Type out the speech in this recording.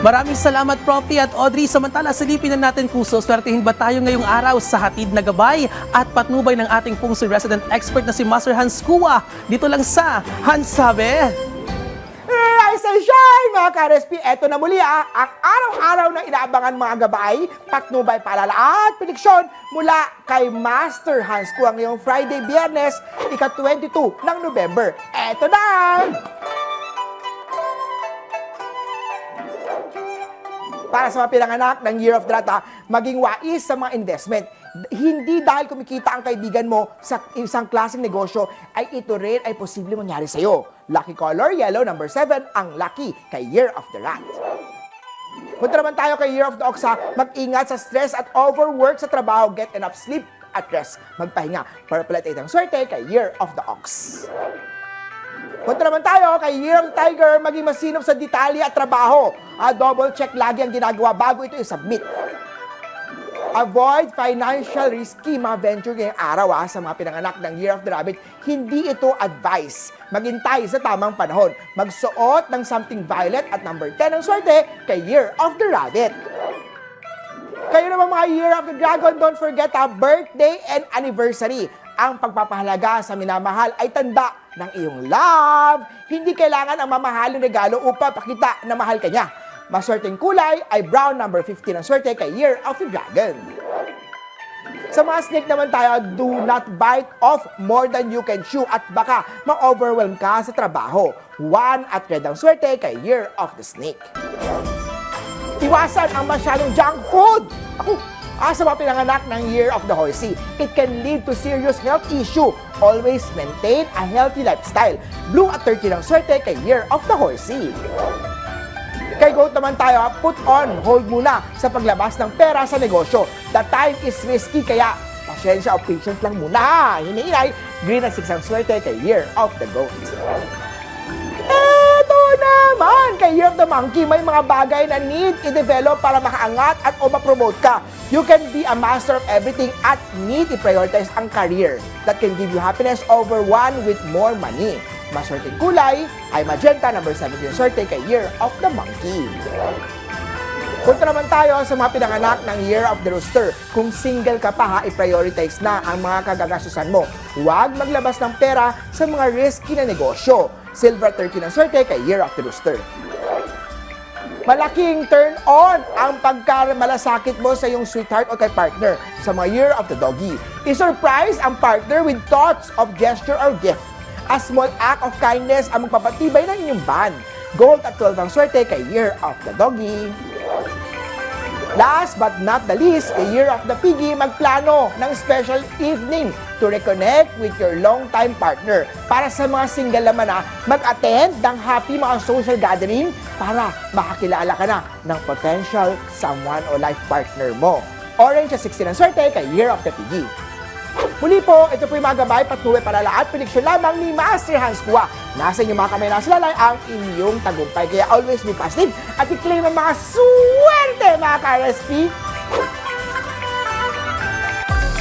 Maraming salamat, Profi at Audrey. Samantala, silipin na natin kung suswertihin ba tayo ngayong araw sa hatid na gabay at patnubay ng ating Pungsoy resident expert na si Master Hans Kua. Dito lang sa Hans Sabi. Rise and shine, mga ka-RSP! Eto na muli ang araw-araw na inaabangan mga gabay, patnubay, paalala at prediksyon mula kay Master Hans Kua ngayong Friday, Biyernes, ika-22 ng November. Eto na! Para sa mga pinanganak ng Year of the Rat, maging wais sa mga investment. Hindi dahil kumikita ang kaibigan mo sa isang klaseng negosyo, ay ito rin ay posible mangyari sa iyo. Lucky color, yellow, number 7, ang lucky kay Year of the Rat. Punta naman tayo kay Year of the Ox. Mag-ingat sa stress at overwork sa trabaho, get enough sleep at rest. Magpahinga. Purple at 8 ang swerte kay Year of the Ox. Punta naman tayo kay Year of the Tiger, maging masinop sa detalye at trabaho. Double check lagi ang ginagawa bago ito i-submit. Avoid financial risky mga venture ngayong araw sa mga pinanganak ng Year of the Rabbit. Hindi ito advice. Maghintay sa tamang panahon. Magsuot ng something violet at number 10 ang swerte kay Year of the Rabbit. Kayo naman mga Year of the Dragon, don't forget birthday and anniversary. Ang pagpapahalaga sa minamahal ay tanda ng iyong love. Hindi kailangan ang mamahaling regalo upang pakita na mahal ka niya. Maswerteng kulay ay brown, number 15 ang swerte kay Year of the Dragon. Sa mga snake naman tayo, do not bite off more than you can chew at baka ma-overwhelm ka sa trabaho. 1 at red ang swerte kay Year of the Snake. Iwasan ang masyadong junk food. Sa mga pinanganak ng Year of the Horsey, it can lead to serious health issue. Always maintain a healthy lifestyle. Blue at 13 ang swerte kay Year of the Horsey. Kay Goat naman tayo, put on hold muna sa paglabas ng pera sa negosyo. The time is risky, kaya pasensya o patient lang muna. Hinihinay, green at 6 ang swerte kay Year of the Goat. Eto naman, kay Year of the Monkey, may mga bagay na need i-develop para makaangat at o ma-promote ka. You can be a master of everything at need i-prioritize ang career that can give you happiness over one with more money. Maswerteng kulay ay magenta, number 17 swerte kay Year of the Monkey. Punta naman tayo sa mga pinanganak ng Year of the Rooster. Kung single ka pa i-prioritize na ang mga kagagastusan mo. Huwag maglabas ng pera sa mga risky na negosyo. Silver 13 ang swerte kay Year of the Rooster. Malaking turn on ang pagkamalasakit mo sa iyong sweetheart o kay partner sa mga Year of the Doggy. I-surprise ang partner with thoughts of gesture or gift. A small act of kindness ang magpapatibay ng inyong bond. Gold at 12 ang swerte kay Year of the Doggy. Last but not the least, kay Year of the Piggy, magplano ng special evening to reconnect with your long-time partner. Para sa mga single naman mag-attend ng happy mga social gathering para makakilala ka na ng potential someone o life partner mo. Orange at 16 ang swerte kay Year of the Piggy. Muli po, ito po yung mga gabay, patnubay, palala at prediksyon lamang ni Master Hans Kua. Nasa inyong mga kamay na salalay ang inyong tagumpay. Kaya always be positive at i-claim ang mga swerte, mga ka-RSP.